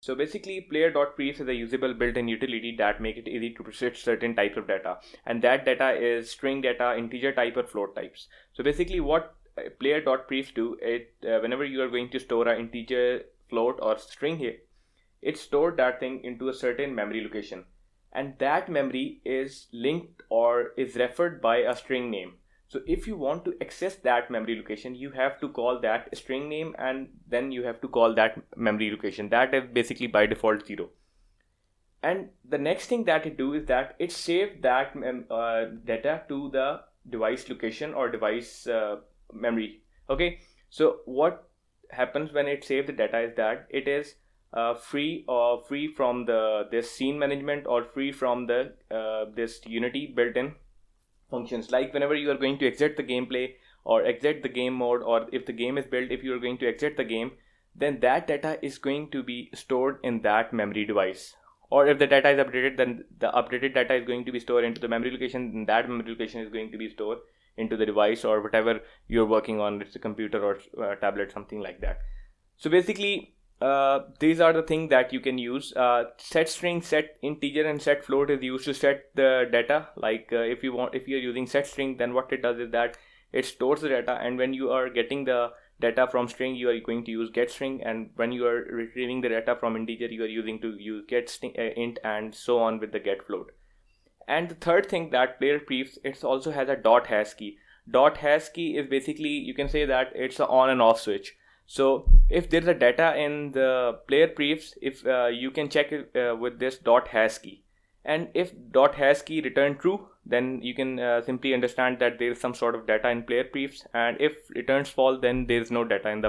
So basically, Player.Prefs is a usable built-in utility that make it easy to process certain types of data, and that data is string data, integer type, or float types. So basically, what Player.Prefs do, it whenever you are going to store an integer, float, or string here, it stored that thing into a certain memory location, and that memory is linked or is referred by a string name. So if you want to access that memory location, you have to call that string name, and then you have to call that memory location. That is basically by default 0. And the next thing that it do is that it saved that data to the device location or device memory. Okay, so what happens when it saves the data is that it is free from this scene management, or free from the this Unity built-in functions. Like whenever you are going to exit the gameplay or exit the game mode, or if the game is built, if you are going to exit the game, then that data is going to be stored in that memory device. Or if the data is updated, then the updated data is going to be stored into the memory location, and that memory location is going to be stored into the device or whatever you're working on. It's a computer or tablet, something like that. So basically, these are the things that you can use. Set string, set integer, and set float is used to set the data. Like if you're using set string, then what it does is that it stores the data, and when you are getting the data from string, you are going to use get string, and when you are retrieving the data from integer, you are using to use get string, int, and so on with the get float. And the third thing that Player.Prefs, it also has a dot hash key. Dot hash key is basically, you can say that it's an on and off switch. So if there's a data in the Player.Prefs, if you can check it with this dot hash key, and if dot hash key return true, then you can simply understand that there is some sort of data in Player.Prefs, and if returns false, then there is no data in the